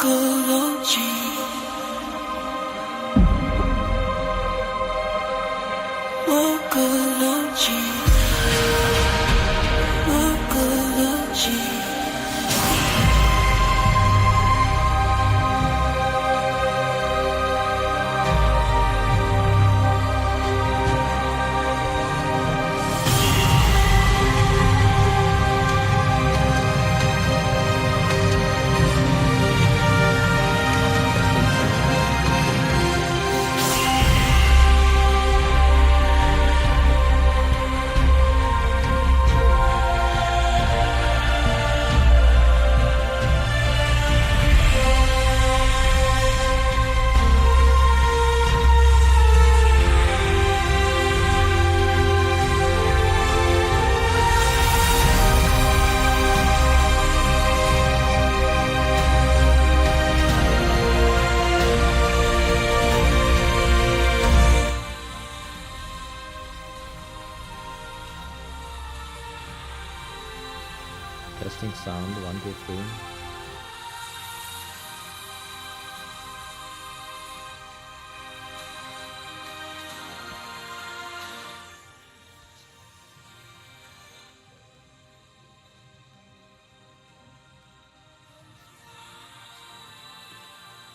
Worgologi. Worgologi. Worgologi. Testing sound, 1, 2, 3.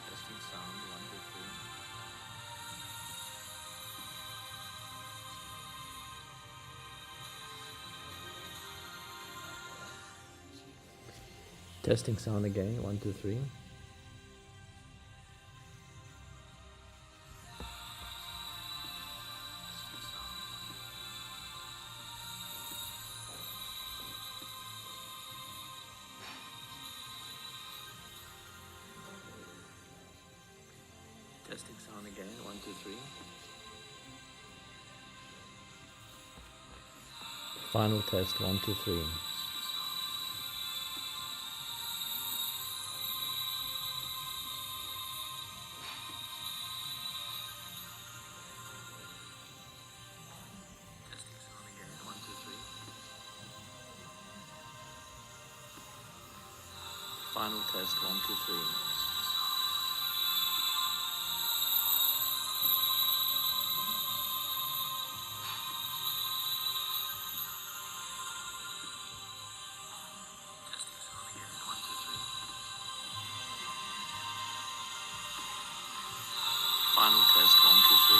Testing sound, 1, 2, 3. Testing sound again, 1, 2, 3. Testing sound again, 1, 2, 3. Final test, 1, 2, 3. Final test, 1, 2, 3. Final test, 1, 2, 3. Final test, 1, 2, 3.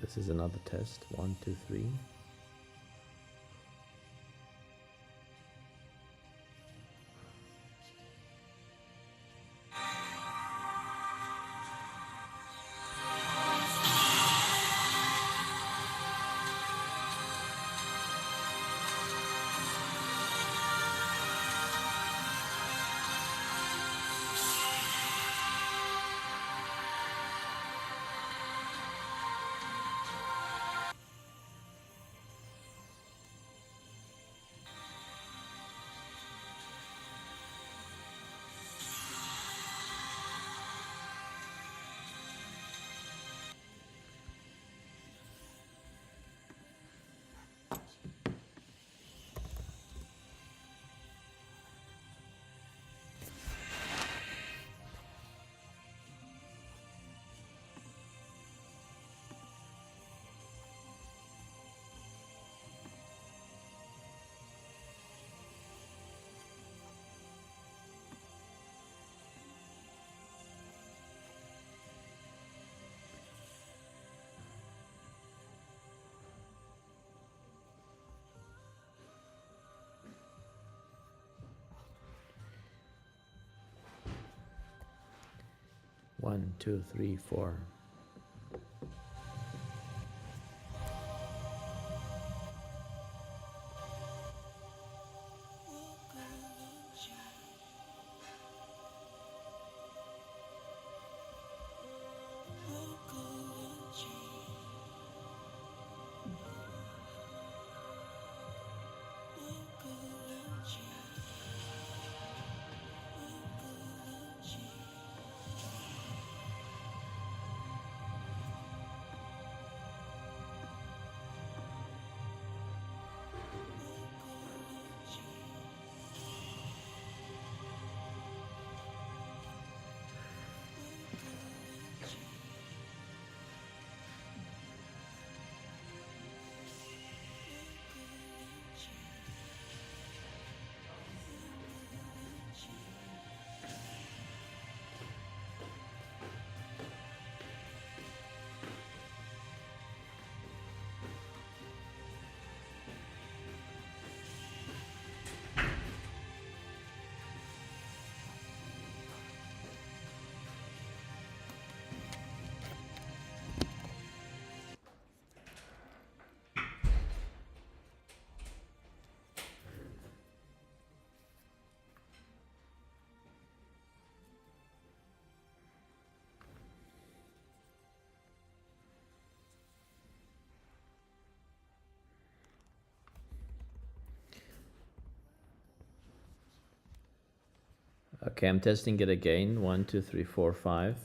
This is another test, 1, 2, 3. 1, 2, 3, 4. Okay, I'm testing it again. 1, 2, 3, 4, 5.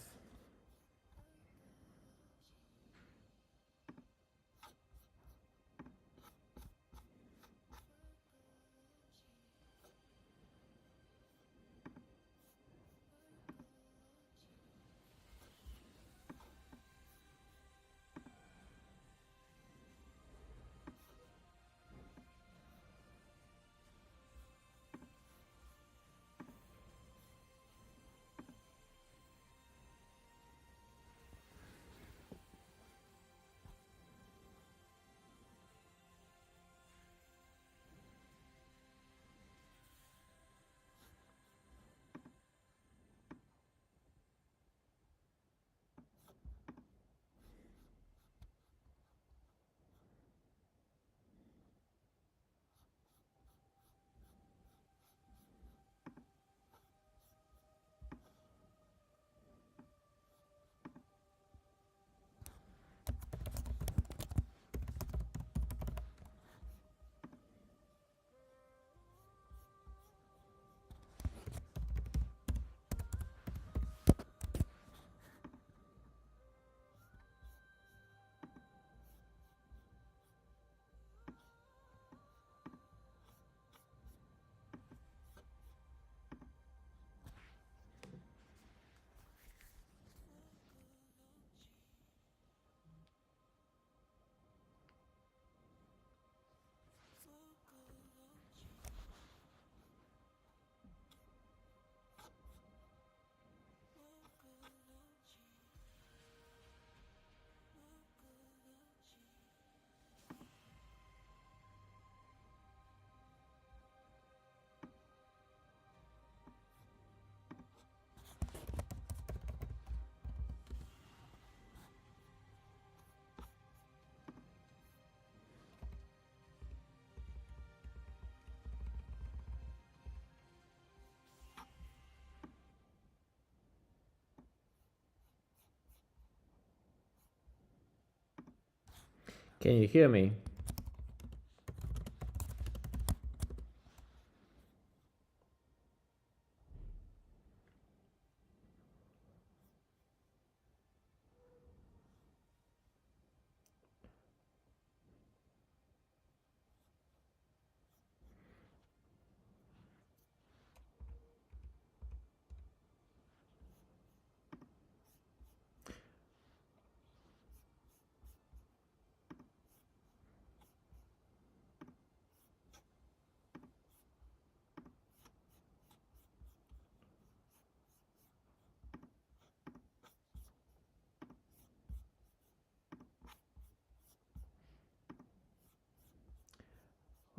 Can you hear me?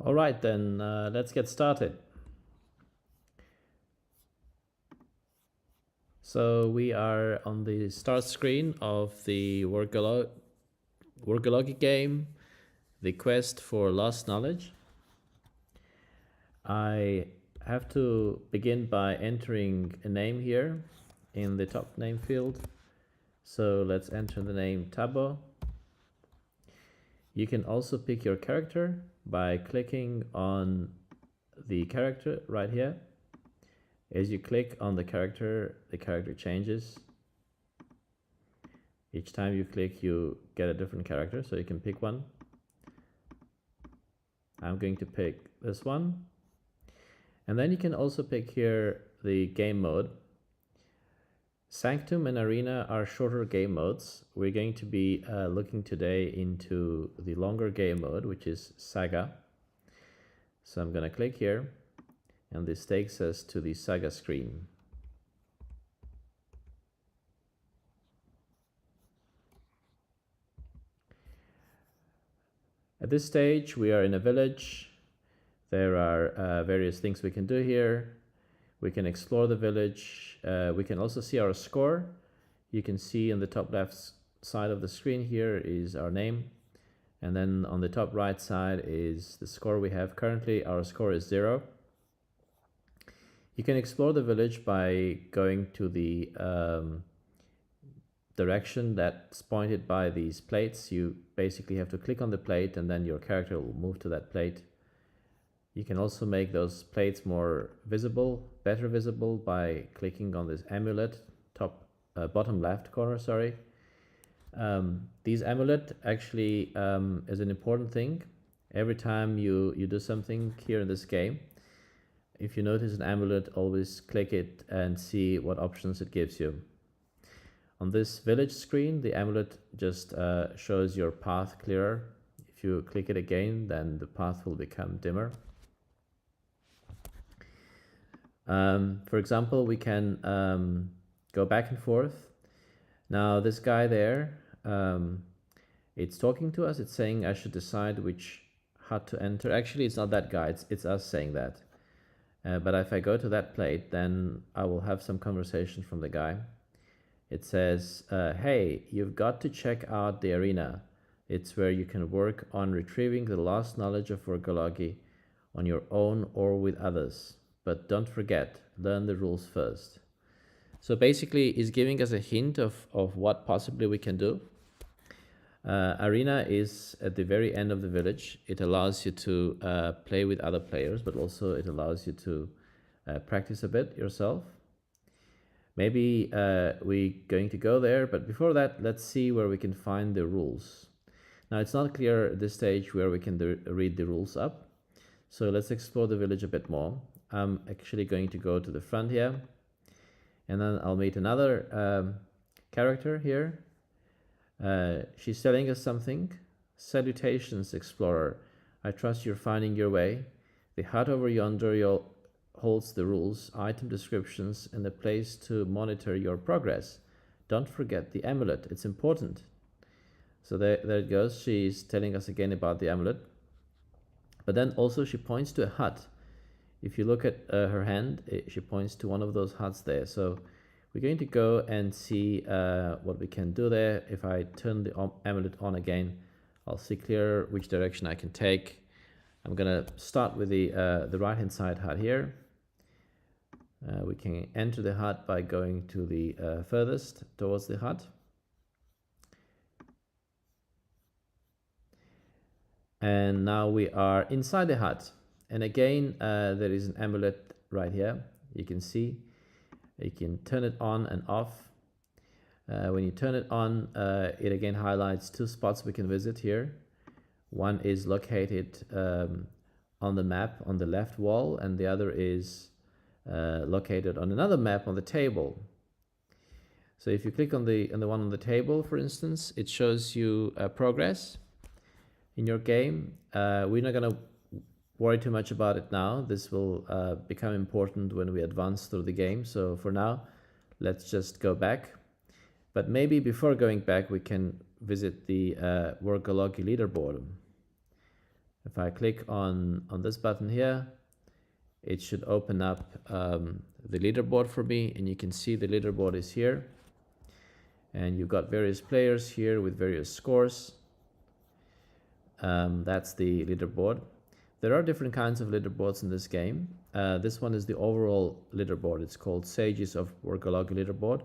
All right, then let's get started. So we are on the start screen of the Worgologi game, the quest for lost knowledge. I have to begin by entering a name here in the top name field. So let's enter the name Tabo. You can also pick your character by clicking on the character right here. As you click on the character changes. Each time you click, you get a different character, so you can pick one. I'm going to pick this one. And then you can also pick here the game mode. Sanctum and Arena are shorter game modes. We're going to be looking today into the longer game mode, which is Saga. So I'm going to click here, and this takes us to the Saga screen. At this stage, we are in a village. There are various things we can do here. We can explore the village. We can also see our score. You can see on the top left side of the screen here is our name. And then on the top right side is the score we have. Currently, our score is 0. You can explore the village by going to the direction that's pointed by these plates. You basically have to click on the plate and then your character will move to that plate. You can also make those plates more visible, better visible, by clicking on this amulet, bottom left corner, sorry. These amulet actually is an important thing. Every time you do something here in this game, if you notice an amulet, always click it and see what options it gives you. On this village screen, the amulet just shows your path clearer. If you click it again, then the path will become dimmer. For example, we can go back and forth. Now this guy there, it's talking to us. It's saying I should decide which hut to enter. Actually, it's not that guy. It's us saying that. But if I go to that plate, then I will have some conversation from the guy. It says, hey, you've got to check out the arena. It's where you can work on retrieving the lost knowledge of Worgologi on your own or with others. But don't forget, learn the rules first. So basically, he's giving us a hint of what possibly we can do. Arena is at the very end of the village. It allows you to play with other players, but also it allows you to practice a bit yourself. Maybe we're going to go there, but before that, let's see where we can find the rules. Now, it's not clear at this stage where we can read the rules up. So let's explore the village a bit more. I'm actually going to go to the front here, and then I'll meet another character here. She's telling us something. Salutations, explorer. I trust you're finding your way. The hut over yonder holds the rules, item descriptions, and a place to monitor your progress. Don't forget the amulet. It's important. So there it goes. She's telling us again about the amulet. But then also she points to a hut. If you look at her hand, she points to one of those huts there. So we're going to go and see what we can do there. If I turn the amulet on again, I'll see clearer which direction I can take. I'm going to start with the right-hand side hut here. We can enter the hut by going to the furthest towards the hut. And now we are inside the hut. And again, there is an amulet right here. You can see. You can turn it on and off. When you turn it on, it again highlights 2 spots we can visit here. One is located on the map on the left wall, and the other is located on another map on the table. So if you click on the one on the table, for instance, it shows you progress in your game. We're not going to worry too much about it now. This will become important when we advance through the game. So for now, let's just go back. But maybe before going back, we can visit the Worgologi leaderboard. If I click on this button here, it should open up the leaderboard for me, and you can see the leaderboard is here, and you've got various players here with various scores. That's the leaderboard. There are different kinds of leaderboards in this game. This one is the overall leaderboard. It's called Sages of Worgologi leaderboard.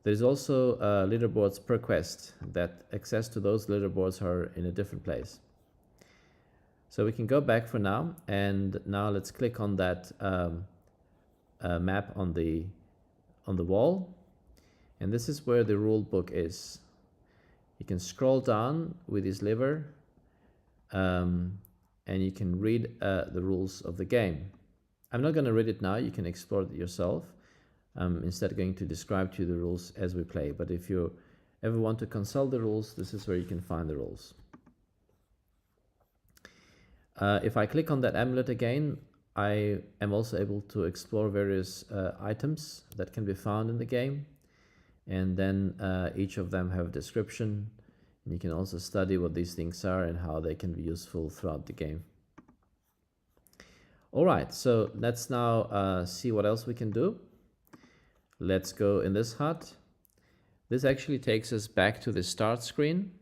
There's also leaderboards per quest, that access to those leaderboards are in a different place. So we can go back for now, and now let's click on that map on the wall, and this is where the rule book is. You can scroll down with this lever, and you can read the rules of the game. I'm not going to read it now, you can explore it yourself. Instead going to describe to you the rules as we play, but if you ever want to consult the rules, this is where you can find the rules. If I click on that amulet again, I am also able to explore various items that can be found in the game, and then each of them have a description, and you can also study what these things are and how they can be useful throughout the game. Alright, so let's now see what else we can do. Let's go in this hut. This actually takes us back to the start screen.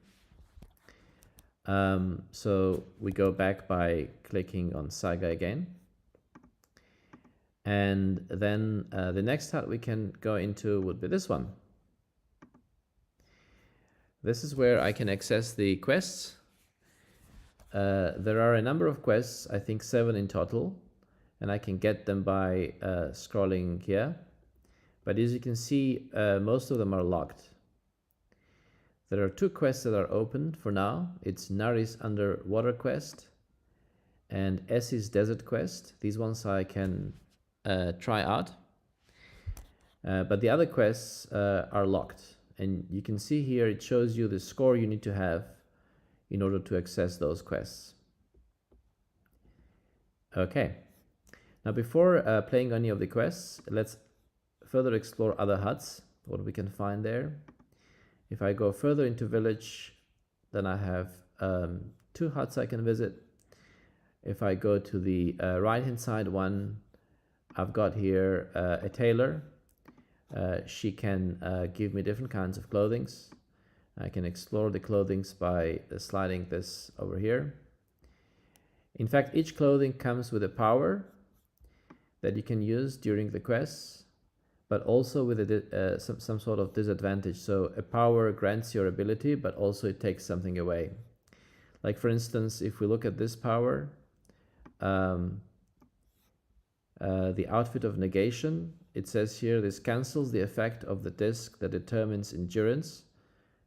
So we go back by clicking on Saga again. And then the next hut we can go into would be this one. This is where I can access the quests. There are a number of quests, I think 7 in total, and I can get them by scrolling here. But as you can see, most of them are locked. There are 2 quests that are open for now. It's Nari's Underwater Quest and Essie's Desert Quest. These ones I can try out. But the other quests are locked. And you can see here, it shows you the score you need to have in order to access those quests. Okay. Now before playing any of the quests, let's further explore other huts, what we can find there. If I go further into village, then I have 2 huts I can visit. If I go to the right hand side one, I've got here a tailor. She can give me different kinds of clothings. I can explore the clothings by sliding this over here. In fact, each clothing comes with a power that you can use during the quests, but also with some sort of disadvantage. So a power grants your ability, but also it takes something away. Like for instance, if we look at this power, the outfit of negation, it says here, this cancels the effect of the disc that determines endurance.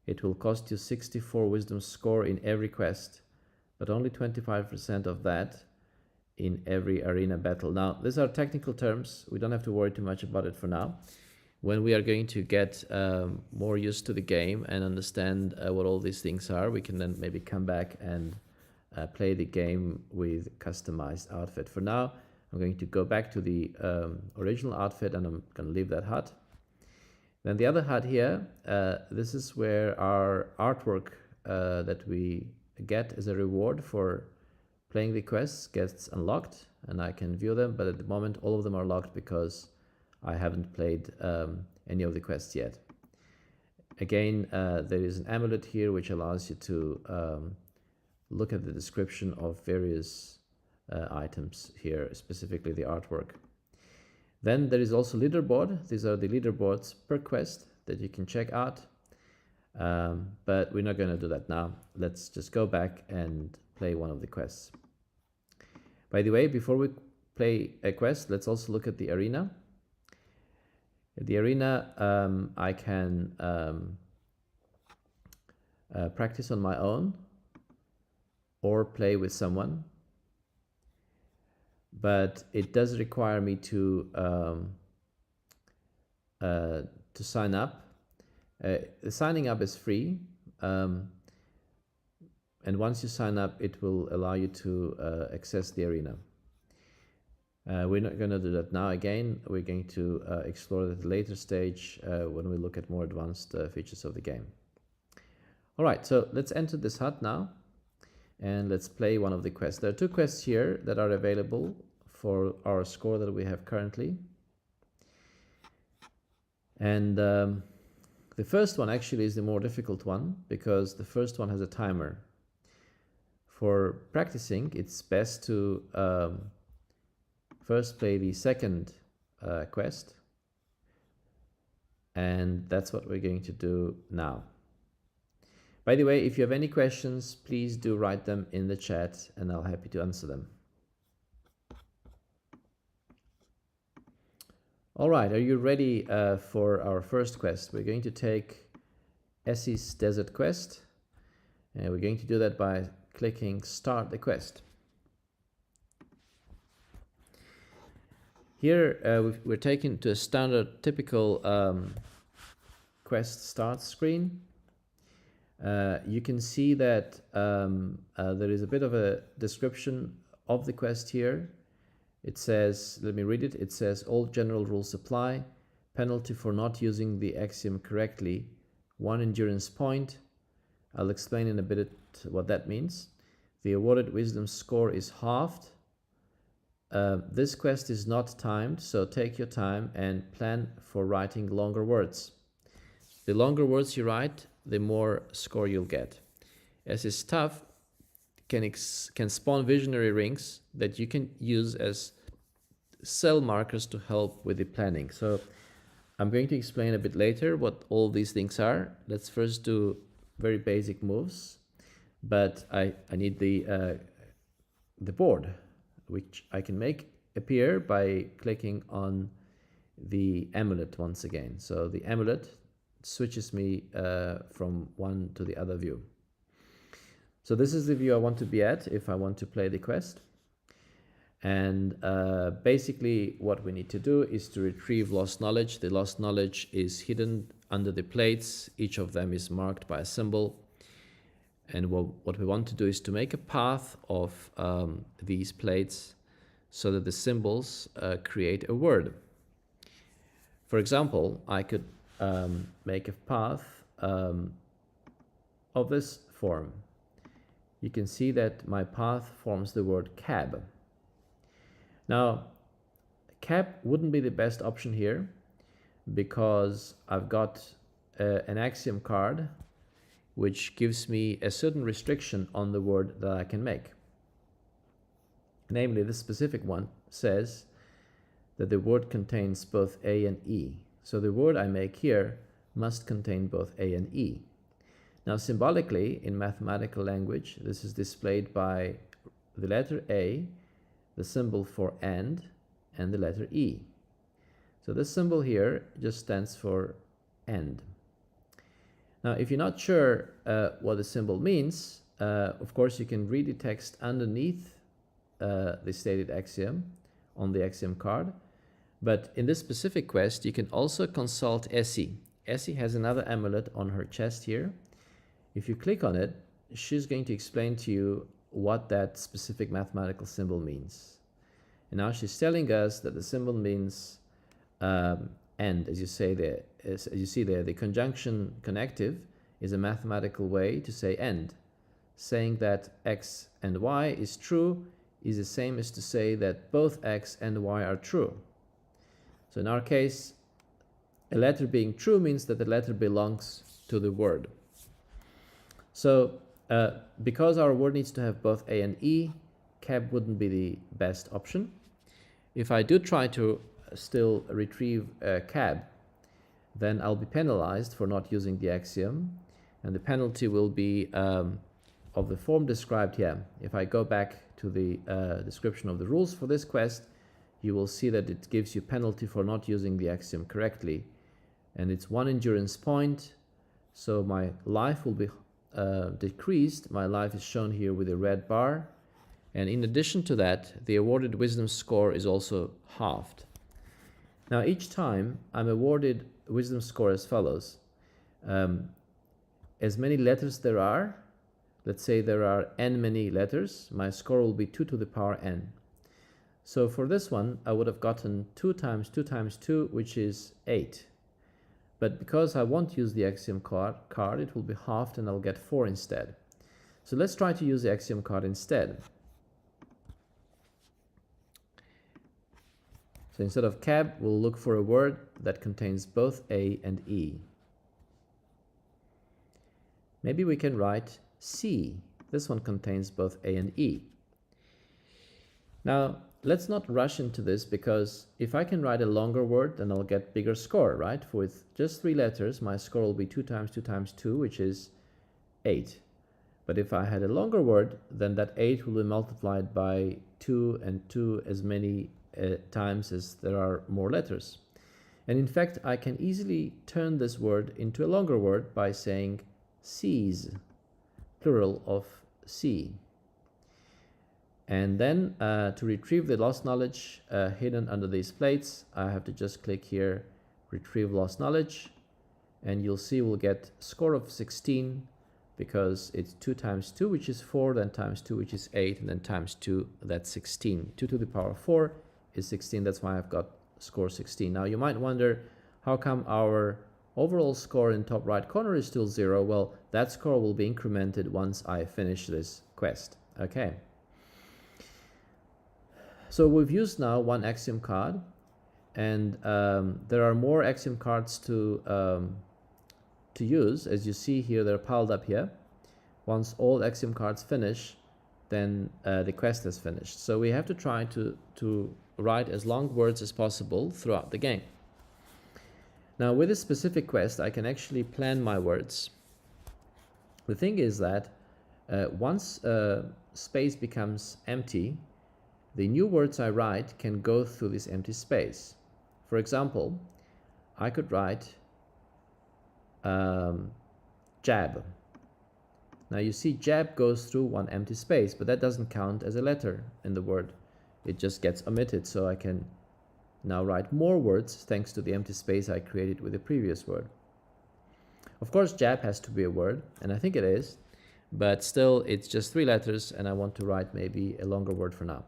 It will cost you 64 wisdom score in every quest, but only 25% of that in every arena battle. Now, these are technical terms. We don't have to worry too much about it for now. When we are going to get more used to the game and understand what all these things are, we can then maybe come back and play the game with customized outfit. For now, I'm going to go back to the original outfit, and I'm going to leave that hut. Then the other hut here, this is where our artwork that we get as a reward for playing the quests gets unlocked, and I can view them, but at the moment all of them are locked because I haven't played any of the quests yet. Again, there is an amulet here which allows you to look at the description of various items here, specifically the artwork. Then there is also leaderboard. These are the leaderboards per quest that you can check out, but we're not going to do that now. Let's just go back and play one of the quests. By the way, before we play a quest, let's also look at the arena. At the arena, I can practice on my own or play with someone, but it does require me to sign up. Signing up is free, and once you sign up, it will allow you to access the arena. We're not going to do that now. Again, we're going to explore it at a later stage when we look at more advanced features of the game. All right, so let's enter this hut now, and let's play one of the quests. There are 2 quests here that are available for our score that we have currently. And the first one actually is the more difficult one because the first one has a timer. For practicing, it's best to first play the second quest, and that's what we're going to do now. By the way, if you have any questions, please do write them in the chat and I'll be happy to answer them. All right, are you ready for our first quest? We're going to take Essie's Desert Quest, and we're going to do that by clicking Start the Quest. Here we're taken to a standard typical quest start screen. You can see that there is a bit of a description of the quest here. It says, let me read it. It says, all general rules apply. Penalty for not using the axiom correctly. 1 endurance point. I'll explain in a bit what that means. The awarded wisdom score is halved. This quest is not timed, so take your time and plan for writing longer words. The longer words you write, the more score you'll get. As is tough, can spawn visionary rings that you can use as cell markers to help with the planning. So I'm going to explain a bit later what all these things are. Let's first do very basic moves, but I need the board, which I can make appear by clicking on the amulet once again. So the amulet switches me from one to the other view. So this is the view I want to be at if I want to play the quest. And basically what we need to do is to retrieve lost knowledge. The lost knowledge is hidden under the plates. Each of them is marked by a symbol. And what we want to do is to make a path of these plates so that the symbols create a word. For example, I could make a path of this form. You can see that my path forms the word cab. Now, cab wouldn't be the best option here because I've got an axiom card which gives me a certain restriction on the word that I can make. Namely, this specific one says that the word contains both A and E. So the word I make here must contain both A and E. Now, symbolically, in mathematical language, this is displayed by the letter A, the symbol for and the letter E. So this symbol here just stands for and. Now, if you're not sure what the symbol means, of course, you can read the text underneath the stated axiom on the axiom card. But in this specific quest, you can also consult Essie. Essie has another amulet on her chest here. If you click on it, she's going to explain to you what that specific mathematical symbol means. And now she's telling us that the symbol means and, as you say there, as you see there, the conjunction connective is a mathematical way to say and. Saying that x and y is true is the same as to say that both x and y are true. So in our case, a letter being true means that the letter belongs to the word. So because our word needs to have both A and E, cab wouldn't be the best option. If I do try to still retrieve cab, then I'll be penalized for not using the axiom, and the penalty will be of the form described here. If I go back to the description of the rules for this quest, you will see that it gives you penalty for not using the axiom correctly, and it's 1 endurance point, so my life will be decreased. My life is shown here with a red bar, and in addition to that, the awarded wisdom score is also halved. Now, each time I'm awarded wisdom score as follows. As many letters there are, let's say there are n many letters, my score will be 2 to the power n. So for this one, I would have gotten 2 times 2 times 2, which is 8. But because I won't use the axiom card, it will be halved and I'll get 4 instead. So let's try to use the axiom card instead. So instead of cab, we'll look for a word that contains both A and E. Maybe we can write C. This one contains both A and E. Now, let's not rush into this, because if I can write a longer word, then I'll get bigger score, right? With just 3 letters, my score will be 2 times 2 times 2, which is 8. But if I had a longer word, then that 8 will be multiplied by 2 and 2 as many times as there are more letters. And in fact, I can easily turn this word into a longer word by saying C's, plural of C. And then to retrieve the lost knowledge hidden under these plates, I have to just click here, retrieve lost knowledge, and you'll see we'll get score of 16, because it's 2 times 2, which is 4, then times 2, which is 8, and then times 2, that's 16. 2 to the power 4 is 16, that's why I've got score 16. Now you might wonder, how come our overall score in top right corner is still 0? Well, that score will be incremented once I finish this quest. Okay. So we've used now one axiom card, and there are more axiom cards to use. As you see here, they're piled up here. Once all axiom cards finish, then the quest has finished. So we have to try to write as long words as possible throughout the game. Now with this specific quest, I can actually plan my words. The thing is that once space becomes empty, the new words I write can go through this empty space. For example, I could write jab. Now you see jab goes through one empty space, but that doesn't count as a letter in the word. It just gets omitted, so I can now write more words thanks to the empty space I created with the previous word. Of course, jab has to be a word, and I think it is, but still it's just 3 letters, and I want to write maybe a longer word for now.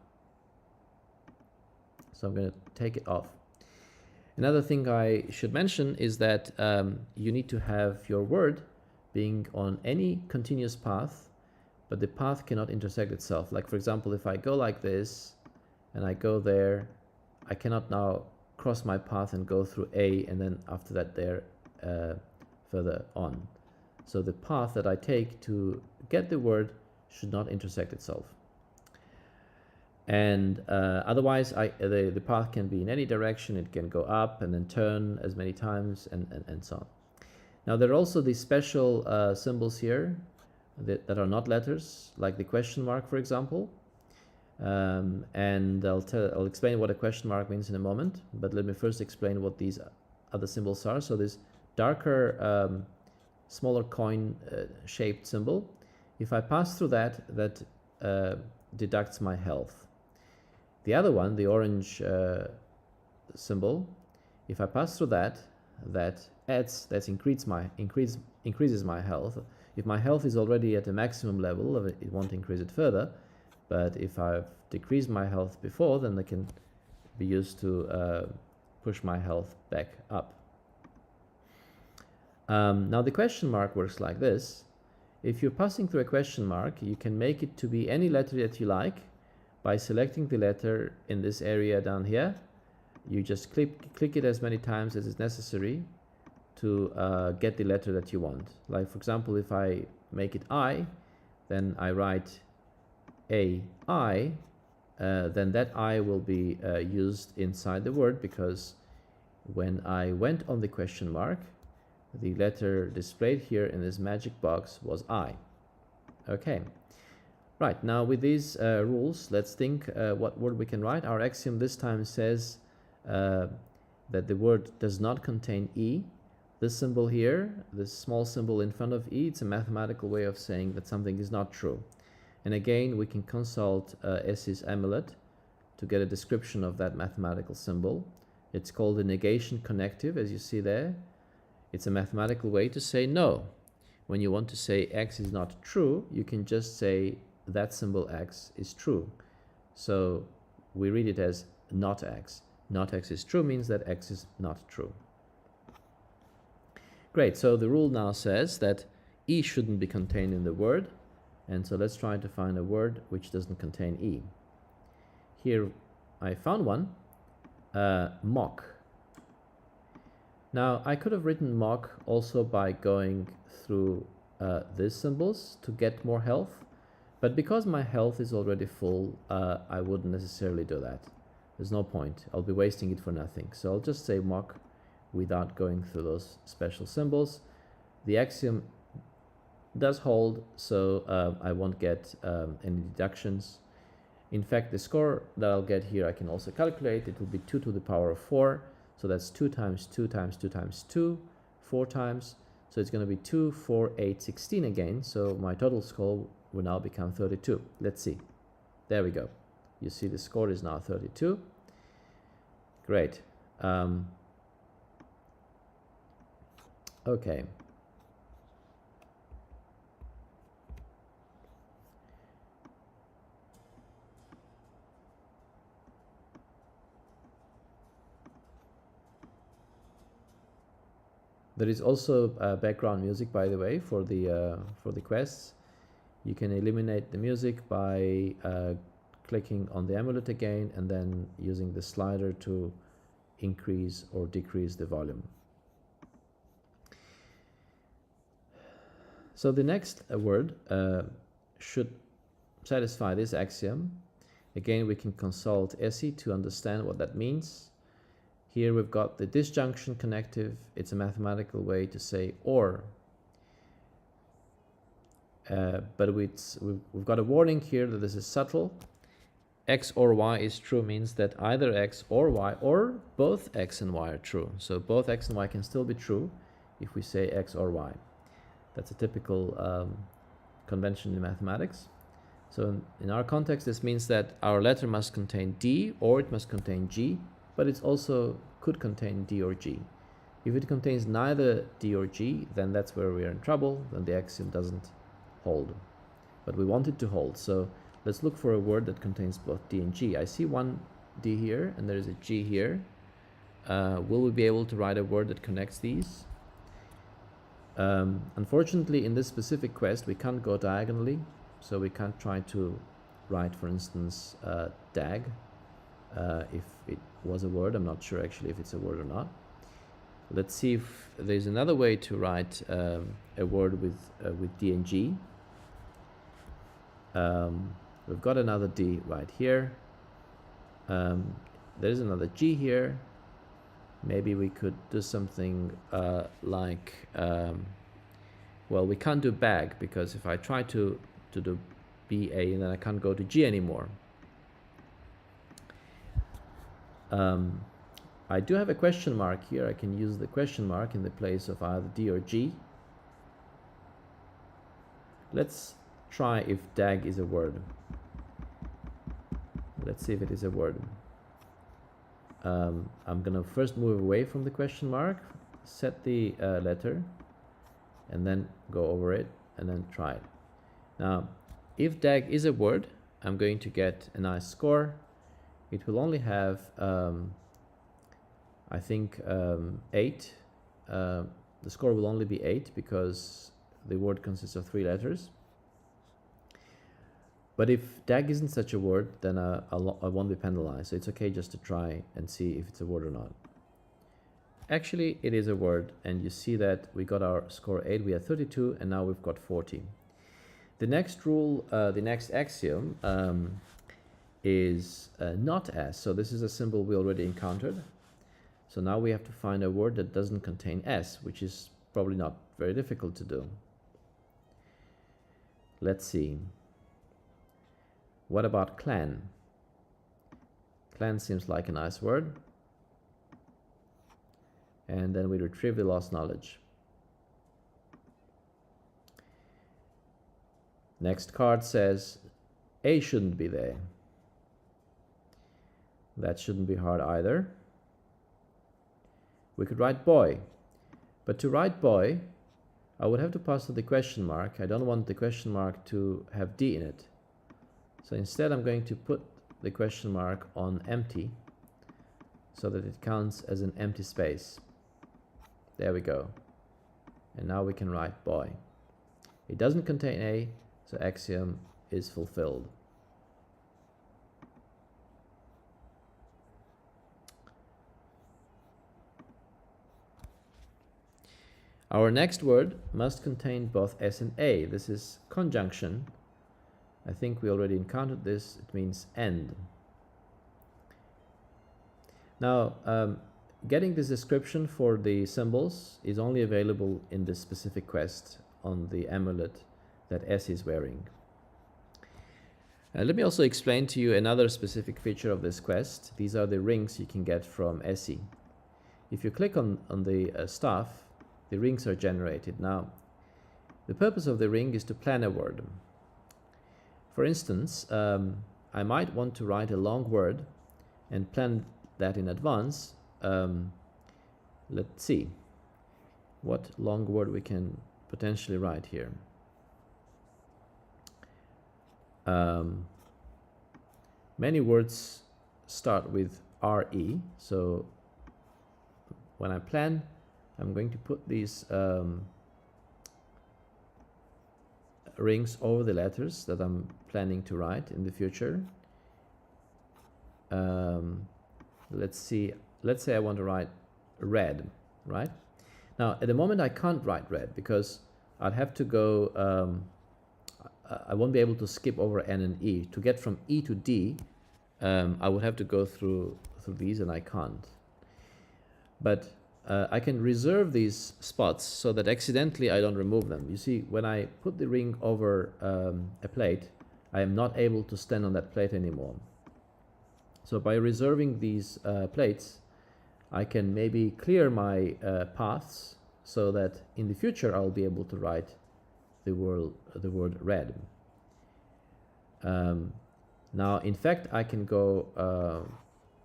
So I'm going to take it off. Another thing I should mention is that you need to have your word being on any continuous path, but the path cannot intersect itself. Like for example, if I go like this and I go there, I cannot now cross my path and go through A and then after that there further on. So the path that I take to get the word should not intersect itself. And otherwise the path can be in any direction. It can go up and then turn as many times and so on. Now there are also these special symbols here that are not letters, like the question mark, for example. And I'll explain what a question mark means in a moment, but let me first explain what these other symbols are. So this darker, smaller coin shaped symbol, if I pass through that deducts my health. The other one, the orange symbol, if I pass through that increases my health. If my health is already at a maximum level, it won't increase it further. But if I've decreased my health before, then they can be used to push my health back up. Now the question mark works like this. If you're passing through a question mark, you can make it to be any letter that you like by selecting the letter in this area down here. You just click it as many times as is necessary to get the letter that you want. Like for example, if I make it I, then I write AI, then that I will be used inside the word, because when I went on the question mark, the letter displayed here in this magic box was I. Okay, right, now with these rules, let's think what word we can write. Our axiom this time says that the word does not contain E. This symbol here, this small symbol in front of E, it's a mathematical way of saying that something is not true. And again, we can consult Essy's amulet to get a description of that mathematical symbol. It's called the negation connective, as you see there. It's a mathematical way to say no. When you want to say X is not true, you can just say that symbol X is true. So we read it as not X. Not X is true means that X is not true. Great, so the rule now says that E shouldn't be contained in the word. And so let's try to find a word which doesn't contain E. Here I found one. mock. Now I could have written mock also by going through these symbols to get more health, but because my health is already full, I wouldn't necessarily do that. There's no point. I'll be wasting it for nothing. So I'll just say mock without going through those special symbols. The axiom does hold, so I won't get any deductions. In fact, the score that I'll get here I can also calculate. It will be 2 to the power of 4. So that's 2 times 2 times 2 times 2, 4 times. So it's going to be 2, 4, 8, 16 again. So my total score will now become 32. Let's see. There we go. You see the score is now 32. Great. Okay. There is also background music, by the way, for the quests. You can eliminate the music by clicking on the amulet again and then using the slider to increase or decrease the volume. So the next word should satisfy this axiom. Again, we can consult ESSI to understand what that means. Here we've got the disjunction connective. It's a mathematical way to say or. But we've got a warning here that this is subtle. X or Y is true means that either X or Y or both X and Y are true. So both X and Y can still be true if we say X or Y. That's a typical convention in mathematics. So in our context, this means that our letter must contain D or it must contain G, but it also could contain D or G. If it contains neither D or G, then that's where we are in trouble, then the axiom doesn't hold. But we want it to hold, so let's look for a word that contains both D and G. I see one D here, and there is a G here. Will we be able to write a word that connects these? Unfortunately, in this specific quest, we can't go diagonally, so we can't try to write, for instance, dag. If it was a word, I'm not sure actually if it's a word or not. Let's see if there's another way to write a word with D and G. We've got another D right here. There's another G here. Maybe we could do something like, well, we can't do bag because if I try to do BA, then I can't go to G anymore. I do have a question mark here. I can use the question mark in the place of either D or G. Let's try if dag is a word. Let's see if it is a word. I'm gonna first move away from the question mark, set the letter, and then go over it and then try it. Now, if dag is a word, I'm going to get a nice score. It will only have, I think, 8. The score will only be 8 because the word consists of 3 letters. But if dag isn't such a word, then I won't be penalized. So it's okay just to try and see if it's a word or not. Actually, it is a word, and you see that we got our score 8, we had 32, and now we've got 40. The next rule, the next axiom, is not S. So this is a symbol we already encountered. So now we have to find a word that doesn't contain S, which is probably not very difficult to do. Let's see. What about clan? Clan seems like a nice word. And then we retrieve the lost knowledge. Next card says A shouldn't be there. That shouldn't be hard either. We could write boy. But to write boy, I would have to pass through the question mark. I don't want the question mark to have D in it. So instead I'm going to put the question mark on empty so that it counts as an empty space. There we go. And now we can write boy. It doesn't contain A, so axiom is fulfilled. Our next word must contain both S and A. This is conjunction. I think we already encountered this. It means end. Now, getting this description for the symbols is only available in this specific quest on the amulet that S is wearing. Let me also explain to you another specific feature of this quest. These are the rings you can get from Essie. If you click on the staff, the rings are generated. Now, the purpose of the ring is to plan a word. For instance, I might want to write a long word and plan that in advance. Let's see what long word we can potentially write here. Many words start with RE, so when I plan, I'm going to put these rings over the letters that I'm planning to write in the future. Let's say I want to write red, right? Now, at the moment, I can't write red because I'd have to go, I won't be able to skip over N and E. To get from E to D, I would have to go through these, and I can't. But I can reserve these spots so that accidentally I don't remove them. You see, when I put the ring over a plate, I am not able to stand on that plate anymore. So by reserving these plates, I can maybe clear my paths so that in the future I'll be able to write the word red. Now, in fact, I can go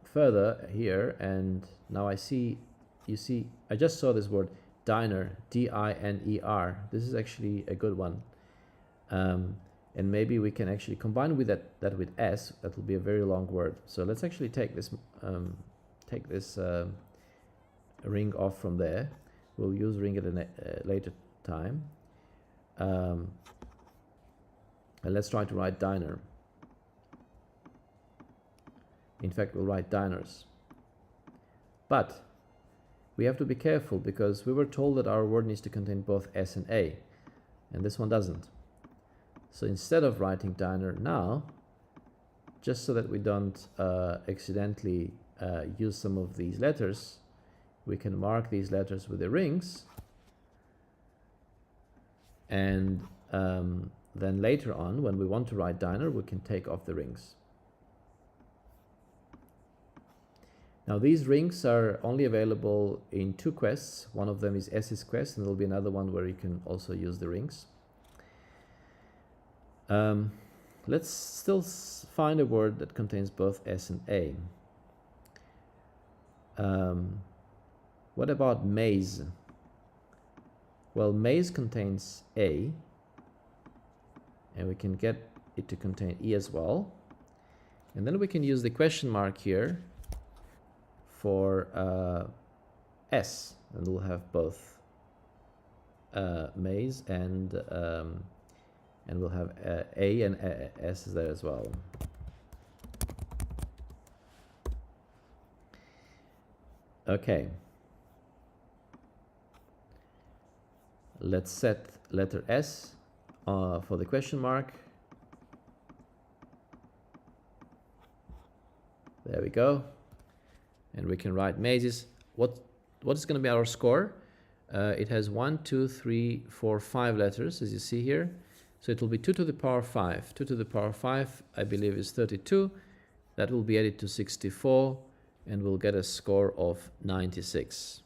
further here, and now you see, I just saw this word diner, D-I-N-E-R. This is actually a good one. And maybe we can actually combine with that with S. That will be a very long word. So let's actually take this ring off from there. We'll use ring at a later time. And let's try to write diner. In fact, we'll write diners. But we have to be careful because we were told that our word needs to contain both S and A, and this one doesn't. So instead of writing diner now, just so that we don't accidentally use some of these letters, we can mark these letters with the rings, and then later on, when we want to write diner, we can take off the rings. Now, these rings are only available in 2 quests. One of them is S's quest, and there'll be another one where you can also use the rings. Let's still find a word that contains both S and A. What about maze? Well, maze contains A, and we can get it to contain E as well. And then we can use the question mark here for S, and we'll have both maze and we'll have A and S there as well. Okay. Let's set letter S for the question mark. There we go. And we can write mazes. What is going to be our score? It has 1, 2, 3, 4, 5 letters, as you see here. So it will be 2 to the power 5. 2 to the power 5, I believe, is 32. That will be added to 64, and we'll get a score of 96.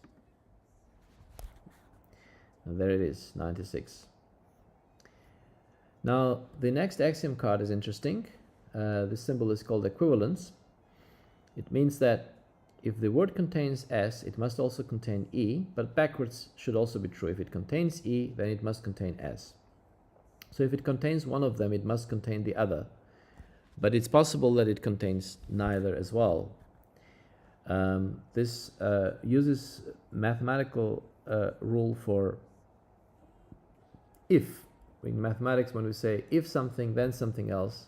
And there it is, 96. Now, the next axiom card is interesting. This symbol is called equivalence. It means that if the word contains S, it must also contain E, but backwards should also be true. If it contains E, then it must contain S. So if it contains one of them, it must contain the other. But it's possible that it contains neither as well. This uses mathematical rule for if. In mathematics, when we say if something, then something else,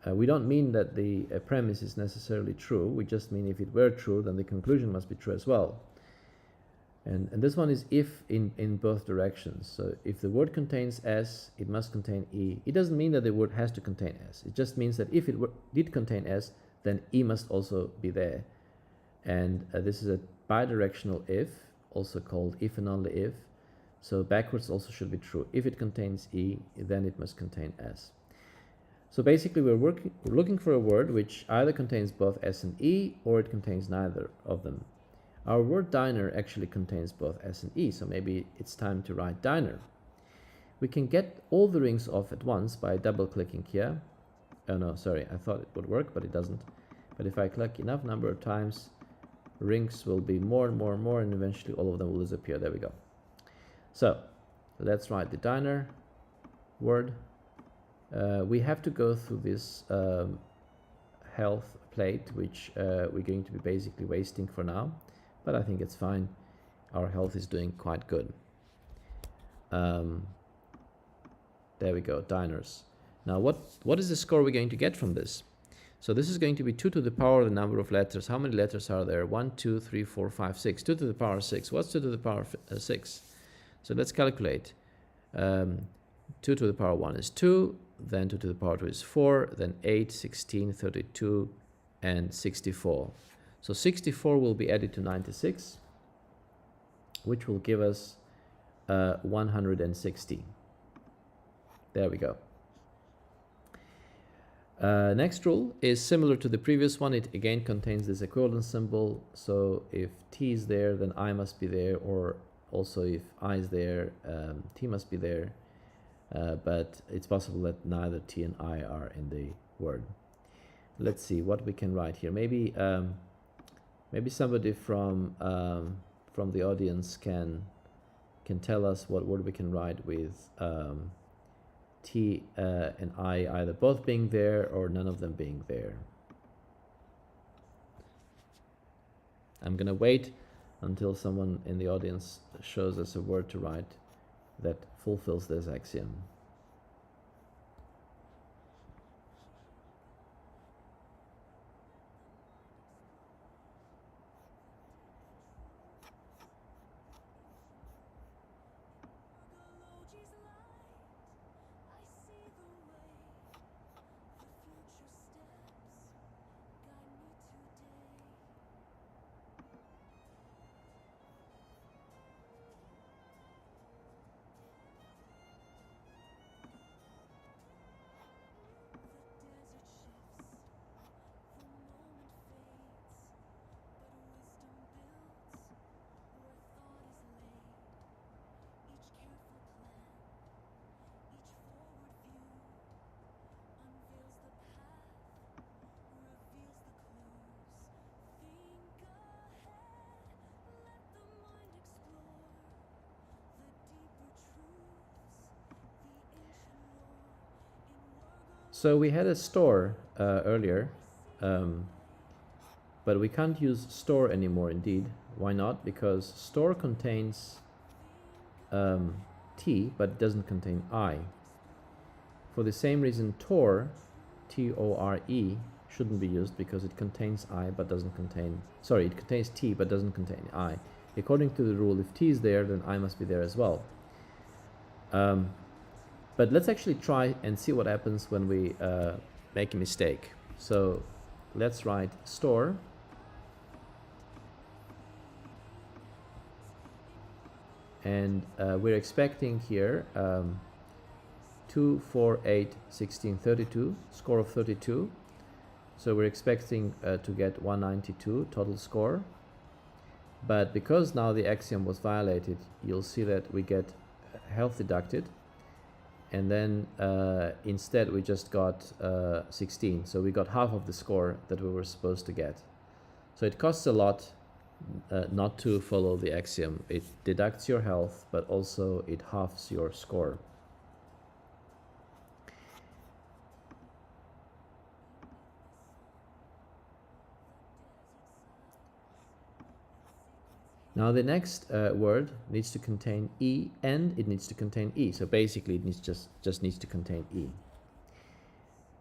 we don't mean that the premise is necessarily true. We just mean if it were true, then the conclusion must be true as well. And this one is if in both directions. So if the word contains S, it must contain E. It doesn't mean that the word has to contain S. It just means that if it did contain S, then E must also be there. And this is a bidirectional if, also called if and only if. So backwards also should be true. If it contains E, then it must contain S. So basically we're looking for a word which either contains both S and E, or it contains neither of them. Our word diner actually contains both S and E, so maybe it's time to write diner. We can get all the rings off at once by double-clicking here. Oh no, sorry, I thought it would work, but it doesn't. But if I click enough number of times, rings will be more and more and more, and eventually all of them will disappear. There we go. So let's write the diner word. We have to go through this health plate, which we're going to be basically wasting for now, but I think it's fine. Our health is doing quite good. There we go, diners. Now what is the score we're going to get from this? So this is going to be 2 to the power of the number of letters. How many letters are there? 1, 2, 3, 4, 5, 6. 2 to the power 6. What's 2 to the power 6? So let's calculate. 2 to the power 1 is 2, then 2 to the power 2 is 4, then 8, 16, 32, and 64. So 64 will be added to 96, which will give us 160. There we go. Next rule is similar to the previous one. It again contains this equivalence symbol. So if T is there, then I must be there, or also if I is there, T must be there. But it's possible that neither T and I are in the word. Let's see what we can write here. Maybe maybe somebody from the audience can tell us what word we can write with T and I either both being there or none of them being there. I'm gonna wait until someone in the audience shows us a word to write that fulfills this axiom. So we had a store earlier, but we can't use store anymore indeed. Why not? Because store contains T, but it doesn't contain I. For the same reason, Tor, T-O-R-E, shouldn't be used because it contains I but doesn't contain, sorry, it contains T but doesn't contain I. According to the rule, if T is there, then I must be there as well. But let's actually try and see what happens when we make a mistake. So let's write store. And we're expecting here 2, 4, 8, 16, 32, score of 32. So we're expecting to get 192 total score. But because now the axiom was violated, you'll see that we get health deducted. And then instead we just got 16. So we got half of the score that we were supposed to get. So it costs a lot not to follow the axiom. It deducts your health, but also it halves your score. Now the next word needs to contain E, and it needs to contain E. So basically it needs just needs to contain E.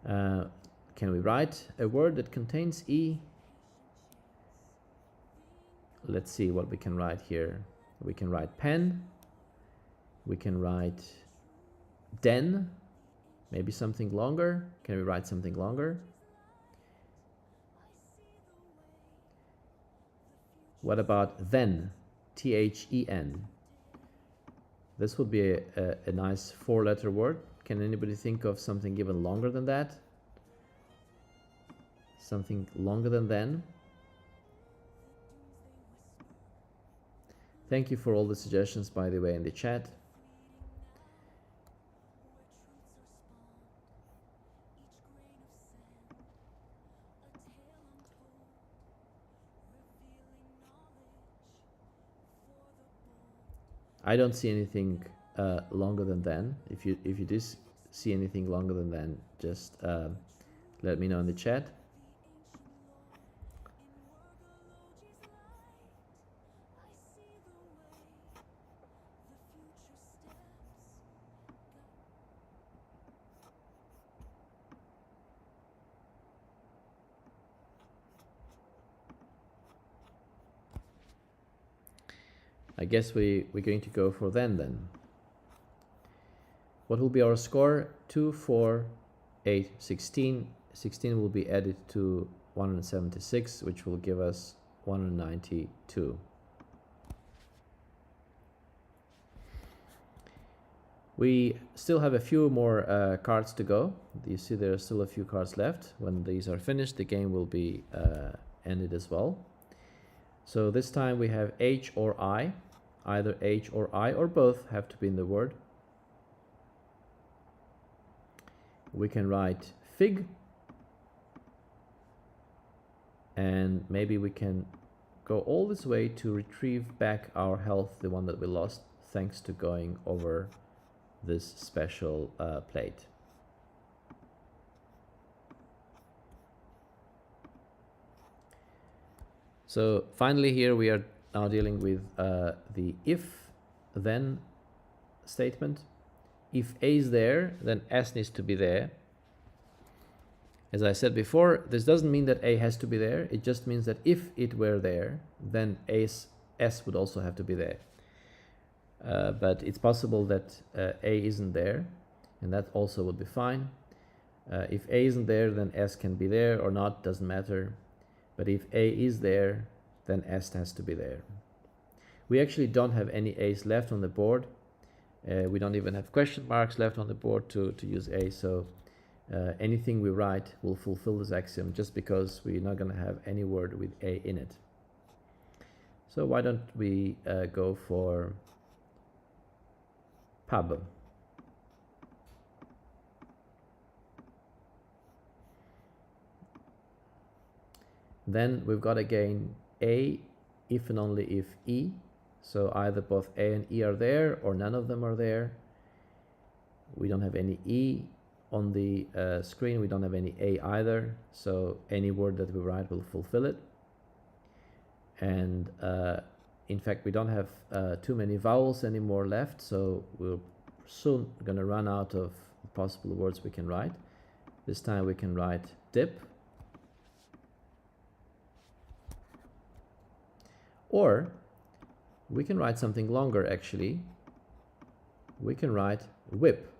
Can we write a word that contains E? Let's see what we can write here. We can write pen. We can write den. Maybe something longer. Can we write something longer? What about then? T-H-E-N. This would be a nice 4-letter word. Can anybody think of something even longer than that? Something longer than then? Thank you for all the suggestions, by the way, in the chat. I don't see anything longer than then. If you do see anything longer than then, just let me know in the chat. I guess we're going to go for then. What will be our score? 2, 4, 8, 16. 16 will be added to 176, which will give us 192. We still have a few more cards to go. You see there are still a few cards left. When these are finished, the game will be ended as well. So this time we have H or I. Either H or I or both have to be in the word. We can write fig. And maybe we can go all this way to retrieve back our health, the one that we lost, thanks to going over this special plate. So finally here we are now dealing with the if-then statement. If A is there, then S needs to be there. As I said before, this doesn't mean that A has to be there. It just means that if it were there, then S would also have to be there. But it's possible that A isn't there, and that also would be fine. If A isn't there, then S can be there or not, doesn't matter. But if A is there, then S has to be there. We actually don't have any A's left on the board. We don't even have question marks left on the board to use A, so anything we write will fulfill this axiom just because we're not going to have any word with A in it. So why don't we go for pub. Then we've got again A if and only if E. So either both A and E are there or none of them are there. We don't have any E on the screen. We don't have any A either. So any word that we write will fulfill it. And in fact, we don't have too many vowels anymore left. So we're soon going to run out of possible words we can write. This time we can write dip. Or we can write something longer actually. We can write whip.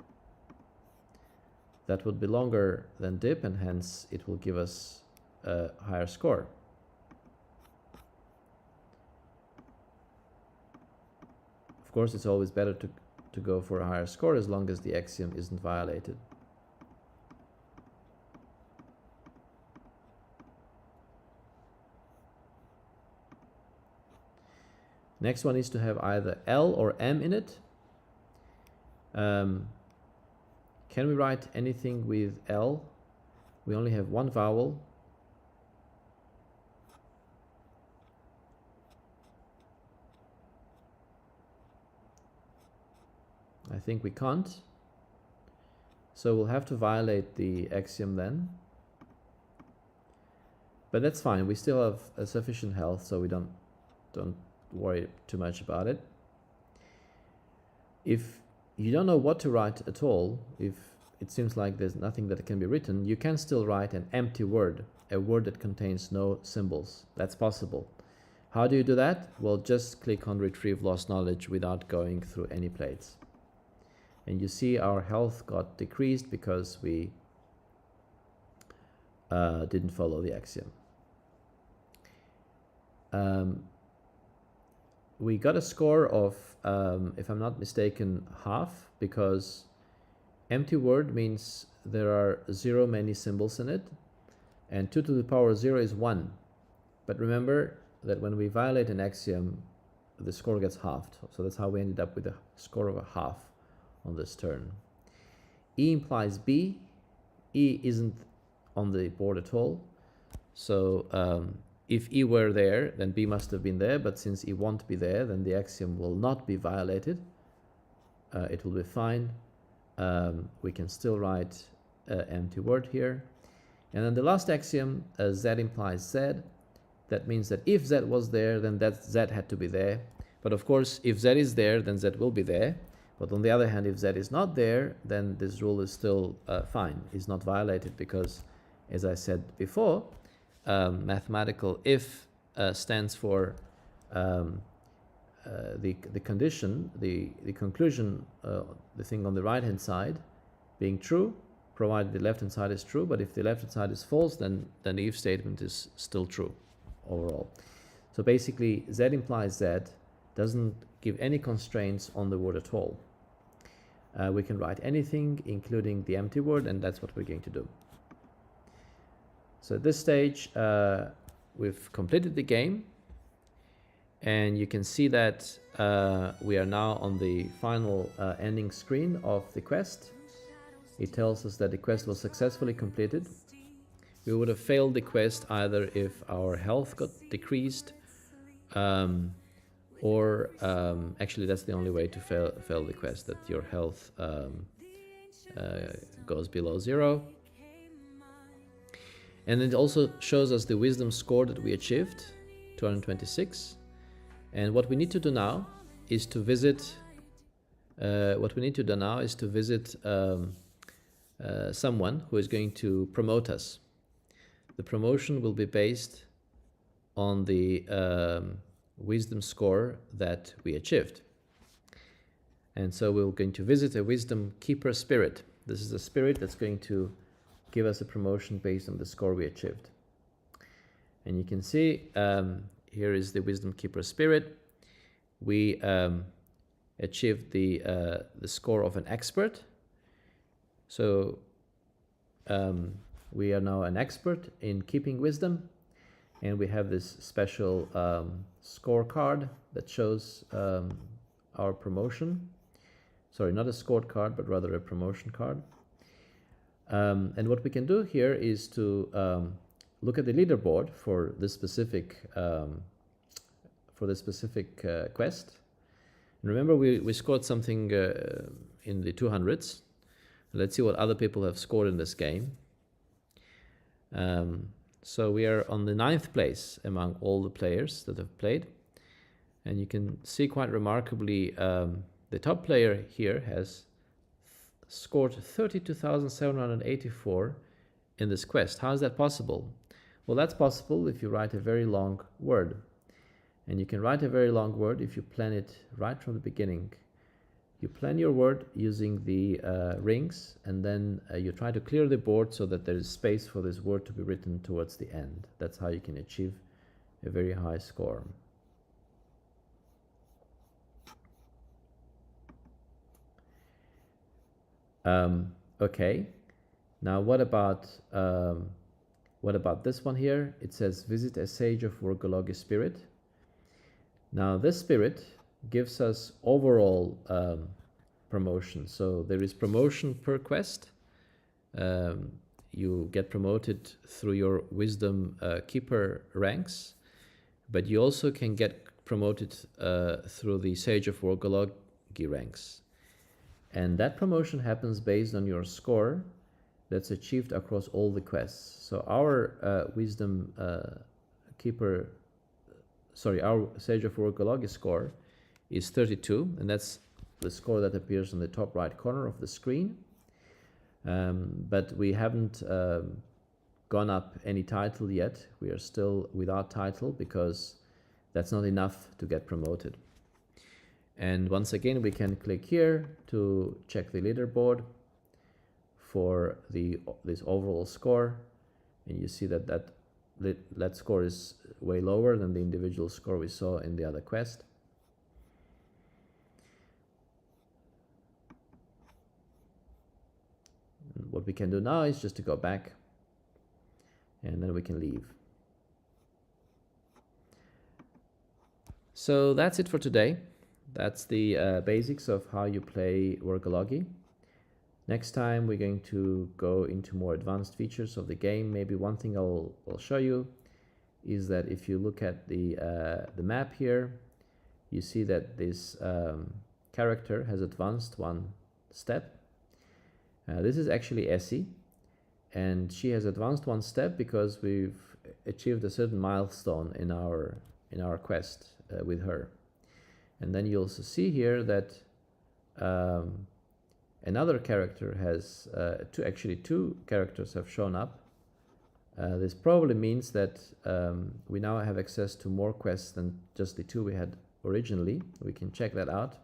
That would be longer than dip and hence it will give us a higher score. Of course, it's always better to go for a higher score as long as the axiom isn't violated. Next one is to have either L or M in it. Can we write anything with L? We only have one vowel. I think we can't. So we'll have to violate the axiom then. But that's fine. We still have a sufficient health, so we don't worry too much about it. If you don't know what to write at all, if it seems like there's nothing that can be written, you can still write an empty word, a word that contains no symbols. That's possible. How do you do that? Well, just click on Retrieve Lost Knowledge without going through any plates. And you see our health got decreased because we didn't follow the axiom. We got a score of, if I'm not mistaken, half, because empty word means there are 0 many symbols in it, and 2 to the power 0 is 1. But remember that when we violate an axiom, the score gets halved. So that's how we ended up with a score of a half on this turn. E implies B. E isn't on the board at all. So if E were there, then B must have been there. But since E won't be there, then the axiom will not be violated. It will be fine. We can still write empty word here. And then the last axiom, Z implies Z. That means that if Z was there, then that Z had to be there. But of course, if Z is there, then Z will be there. But on the other hand, if Z is not there, then this rule is still fine. It's not violated because, as I said before, mathematical if stands for the condition, the conclusion, the thing on the right-hand side being true, provided the left-hand side is true. But if the left-hand side is false, then the if statement is still true overall. So basically, Z implies Z doesn't give any constraints on the word at all. We can write anything, including the empty word, and that's what we're going to do. So at this stage, we've completed the game, and you can see that we are now on the final ending screen of the quest. It tells us that the quest was successfully completed. We would have failed the quest either if our health got decreased, or actually that's the only way to fail the quest, that your health goes below 0. And it also shows us the wisdom score that we achieved, 226. And what we need to do now is to visit someone who is going to promote us. The promotion will be based on the wisdom score that we achieved. And so we're going to visit a wisdom keeper spirit. This is a spirit that's going to give us a promotion based on the score we achieved. And you can see here is the wisdom keeper spirit. We achieved the score of an expert. So we are now an expert in keeping wisdom, and we have this special scorecard that shows our promotion. Sorry, not a scorecard, but rather a promotion card. And what we can do here is to look at the leaderboard for this specific quest. And remember, we scored something in the 200s. Let's see what other people have scored in this game. So we are on the 9th place among all the players that have played. And you can see quite remarkably, the top player here has scored 32,784 in this quest. How is that possible? Well, that's possible if you write a very long word. And you can write a very long word if you plan it right from the beginning. You plan your word using the rings, and then you try to clear the board so that there is space for this word to be written towards the end. That's how you can achieve a very high score. Okay, now what about this one here? It says visit a sage of Worgologi spirit. Now this spirit gives us overall promotion. So there is promotion per quest. You get promoted through your wisdom keeper ranks, but you also can get promoted through the sage of Worgologi ranks. And that promotion happens based on your score that's achieved across all the quests. So our our Sage of Worgologi score is 32, and that's the score that appears on the top right corner of the screen. But we haven't gone up any title yet. We are still without title because that's not enough to get promoted. And once again, we can click here to check the leaderboard for this overall score, and you see that score is way lower than the individual score we saw in the other quest. And what we can do now is just to go back, and then we can leave. So that's it for today. That's the basics of how you play Worgologi. Next time we're going to go into more advanced features of the game. Maybe one thing I'll show you is that if you look at the map here, you see that this character has advanced one step. This is actually Essie, and she has advanced one step because we've achieved a certain milestone in our quest with her. And then you also see here that another character has two characters have shown up. This probably means that we now have access to more quests than just the two we had originally. We can check that out.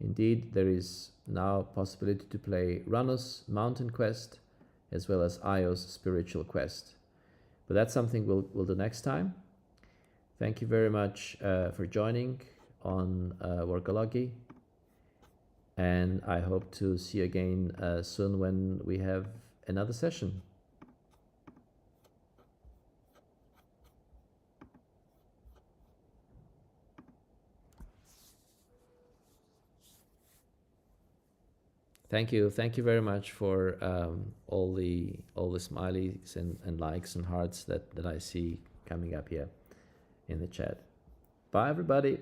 Indeed, there is now possibility to play Ranus Mountain Quest as well as Io's Spiritual Quest. But that's something we'll do next time. Thank you very much for joining on Worgologi, and I hope to see you again soon when we have another session. Thank you very much for all the smileys and likes and hearts that I see coming up here in the chat. Bye everybody.